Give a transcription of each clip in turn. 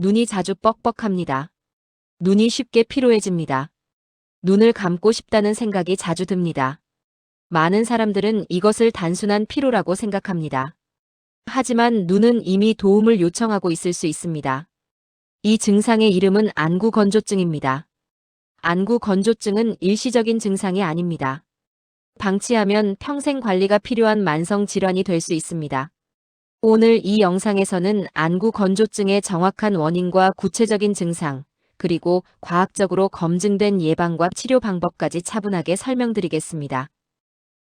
눈이 자주 뻑뻑합니다. 눈이 쉽게 피로해집니다. 눈을 감고 싶다는 생각이 자주 듭니다. 많은 사람들은 이것을 단순한 피로라고 생각합니다. 하지만 눈은 이미 도움을 요청하고 있을 수 있습니다. 이 증상의 이름은 안구건조증입니다. 안구건조증은 일시적인 증상이 아닙니다. 방치하면 평생 관리가 필요한 만성 질환이 될 수 있습니다. 오늘 이 영상에서는 안구건조증의 정확한 원인과 구체적인 증상, 그리고 과학적으로 검증된 예방과 치료 방법까지 차분하게 설명드리겠습니다.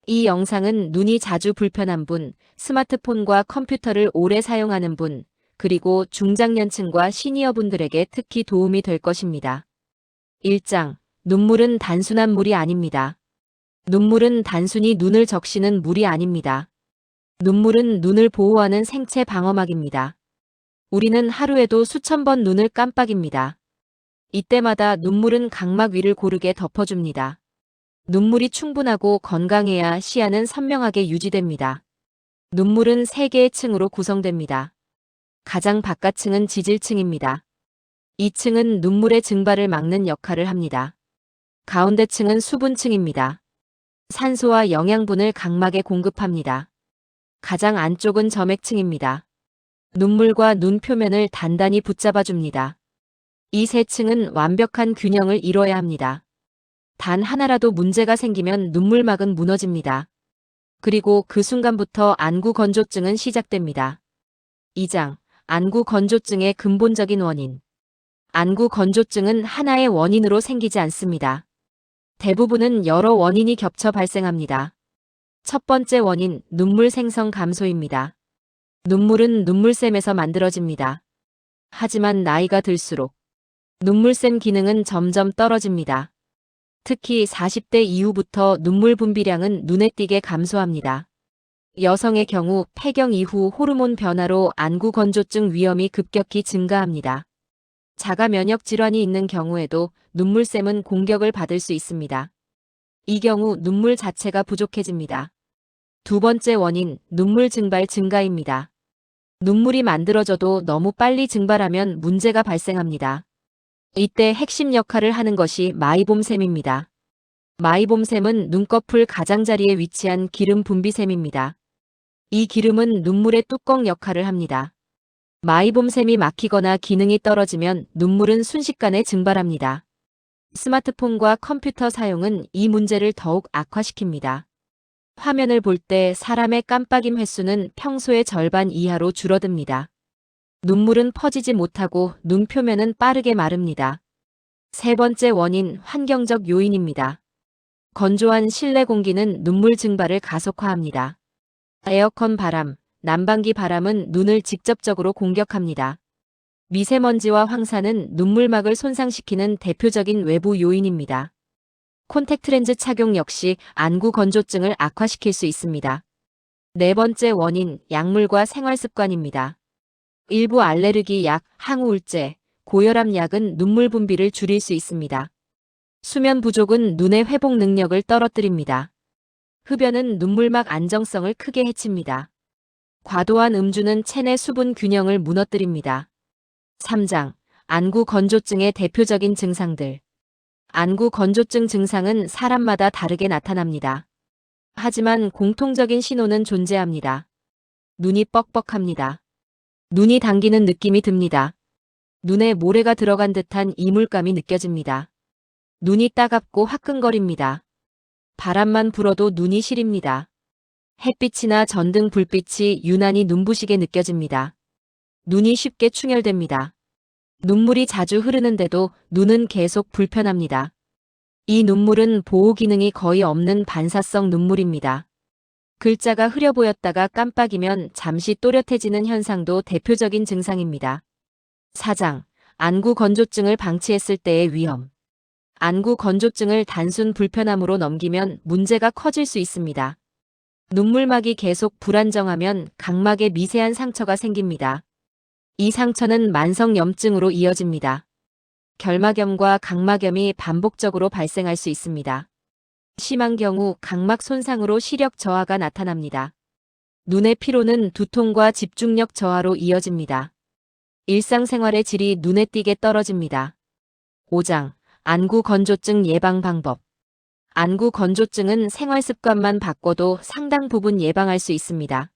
이 영상은 눈이 자주 불편한 분, 스마트폰과 컴퓨터를 오래 사용하는 분, 그리고 중장년층과 시니어분들에게 특히 도움이 될 것입니다. 1장. 눈물은 단순한 물이 아닙니다. 눈물은 단순히 눈을 적시는 물이 아닙니다. 눈물은 눈을 보호하는 생체 방어막입니다. 우리는 하루에도 수천 번 눈을 깜빡입니다. 이때마다 눈물은 각막 위를 고르게 덮어줍니다. 눈물이 충분하고 건강해야 시야는 선명하게 유지됩니다. 눈물은 3개의 층으로 구성됩니다. 가장 바깥층은 지질층입니다. 이 층은 눈물의 증발을 막는 역할을 합니다. 가운데층은 수분층입니다. 산소와 영양분을 각막에 공급합니다. 가장 안쪽은 점액층입니다. 눈물과 눈 표면을 단단히 붙잡아줍니다. 이 세 층은 완벽한 균형을 이뤄야 합니다. 단 하나라도 문제가 생기면 눈물막은 무너집니다. 그리고 그 순간부터 안구건조증은 시작됩니다. 2장. 안구건조증의 근본적인 원인. 안구건조증은 하나의 원인으로 생기지 않습니다. 대부분은 여러 원인이 겹쳐 발생합니다. 첫 번째 원인, 눈물 생성 감소입니다. 눈물은 눈물샘에서 만들어집니다. 하지만 나이가 들수록 눈물샘 기능은 점점 떨어집니다. 특히 40대 이후부터 눈물 분비량은 눈에 띄게 감소합니다. 여성의 경우 폐경 이후 호르몬 변화로 안구건조증 위험이 급격히 증가합니다. 자가 면역 질환이 있는 경우에도 눈물샘은 공격을 받을 수 있습니다. 이 경우 눈물 자체가 부족해집니다. 두 번째 원인, 눈물 증발 증가입니다. 눈물이 만들어져도 너무 빨리 증발하면 문제가 발생합니다. 이때 핵심 역할을 하는 것이 마이봄샘입니다. 마이봄샘은 눈꺼풀 가장자리에 위치한 기름 분비샘입니다. 이 기름은 눈물의 뚜껑 역할을 합니다. 마이봄샘이 막히거나 기능이 떨어지면 눈물은 순식간에 증발합니다. 스마트폰과 컴퓨터 사용은 이 문제를 더욱 악화시킵니다. 화면을 볼 때 사람의 깜빡임 횟수는 평소의 절반 이하로 줄어듭니다. 눈물은 퍼지지 못하고 눈 표면은 빠르게 마릅니다. 세 번째 원인, 환경적 요인입니다. 건조한 실내 공기는 눈물 증발을 가속화합니다. 에어컨 바람, 난방기 바람은 눈을 직접적으로 공격합니다. 미세먼지와 황사는 눈물막을 손상시키는 대표적인 외부 요인입니다. 콘택트 렌즈 착용 역시 안구 건조증을 악화시킬 수 있습니다. 네 번째 원인, 약물과 생활습관입니다. 일부 알레르기 약, 항우울제, 고혈압 약은 눈물 분비를 줄일 수 있습니다. 수면 부족은 눈의 회복 능력을 떨어뜨립니다. 흡연은 눈물막 안정성을 크게 해칩니다. 과도한 음주는 체내 수분 균형을 무너뜨립니다. 3장. 안구 건조증의 대표적인 증상들. 안구 건조증 증상은 사람마다 다르게 나타납니다. 하지만 공통적인 신호는 존재합니다. 눈이 뻑뻑합니다. 눈이 당기는 느낌이 듭니다. 눈에 모래가 들어간 듯한 이물감이 느껴집니다. 눈이 따갑고 화끈거립니다. 바람만 불어도 눈이 시립니다. 햇빛이나 전등 불빛이 유난히 눈부시게 느껴집니다. 눈이 쉽게 충혈됩니다. 눈물이 자주 흐르는데도 눈은 계속 불편합니다. 이 눈물은 보호 기능이 거의 없는 반사성 눈물입니다. 글자가 흐려 보였다가 깜빡이면 잠시 또렷해지는 현상도 대표적인 증상입니다. 4장. 안구 건조증을 방치했을 때의 위험. 안구 건조증을 단순 불편함으로 넘기면 문제가 커질 수 있습니다. 눈물막이 계속 불안정하면 각막에 미세한 상처가 생깁니다. 이 상처는 만성염증으로 이어집니다. 결막염과 각막염이 반복적으로 발생할 수 있습니다. 심한 경우 각막 손상으로 시력 저하가 나타납니다. 눈의 피로는 두통과 집중력 저하로 이어집니다. 일상생활의 질이 눈에 띄게 떨어집니다. 5장. 안구 건조증 예방 방법. 안구 건조증은 생활 습관만 바꿔도 상당 부분 예방할 수 있습니다.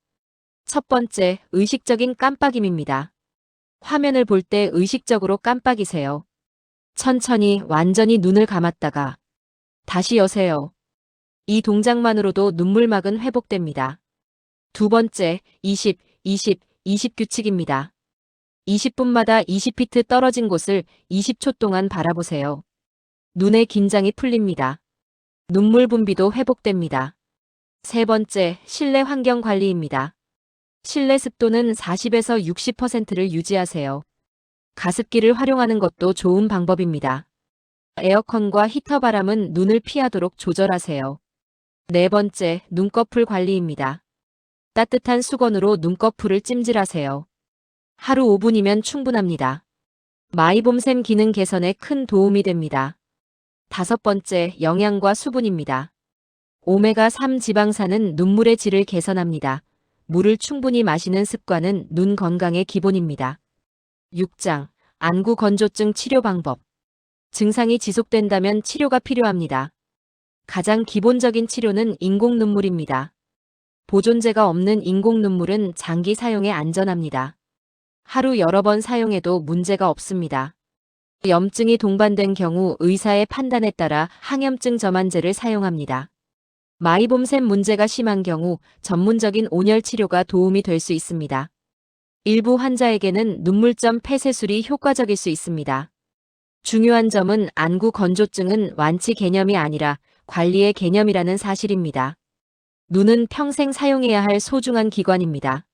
첫 번째, 의식적인 깜빡임입니다. 화면을 볼 때 의식적으로 깜빡이세요. 천천히 완전히 눈을 감았다가 다시 여세요. 이 동작만으로도 눈물막은 회복됩니다. 두 번째, 20, 20, 20 규칙입니다. 20분마다 20피트 떨어진 곳을 20초 동안 바라보세요. 눈의 긴장이 풀립니다. 눈물 분비도 회복됩니다. 세 번째, 실내 환경 관리입니다. 실내 습도는 40에서 60%를 유지하세요. 가습기를 활용하는 것도 좋은 방법입니다. 에어컨과 히터 바람은 눈을 피하도록 조절하세요. 네 번째, 눈꺼풀 관리입니다. 따뜻한 수건으로 눈꺼풀을 찜질하세요. 하루 5분이면 충분합니다. 마이봄샘 기능 개선에 큰 도움이 됩니다. 다섯 번째, 영양과 수분입니다. 오메가3 지방산은 눈물의 질을 개선합니다. 물을 충분히 마시는 습관은 눈 건강의 기본입니다. 6장. 안구 건조증 치료 방법. 증상이 지속된다면 치료가 필요합니다. 가장 기본적인 치료는 인공 눈물입니다. 보존제가 없는 인공 눈물은 장기 사용에 안전합니다. 하루 여러 번 사용해도 문제가 없습니다. 염증이 동반된 경우 의사의 판단에 따라 항염증 점안제를 사용합니다. 마이봄샘 문제가 심한 경우 전문적인 온열 치료가 도움이 될 수 있습니다. 일부 환자에게는 눈물점 폐쇄술이 효과적일 수 있습니다. 중요한 점은 안구 건조증은 완치 개념이 아니라 관리의 개념이라는 사실입니다. 눈은 평생 사용해야 할 소중한 기관입니다.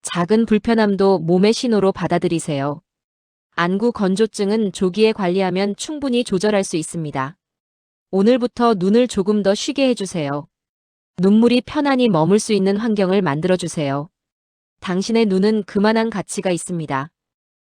작은 불편함도 몸의 신호로 받아들이세요. 안구 건조증은 조기에 관리하면 충분히 조절할 수 있습니다. 오늘부터 눈을 조금 더 쉬게 해주세요. 눈물이 편안히 머물 수 있는 환경을 만들어주세요. 당신의 눈은 그만한 가치가 있습니다.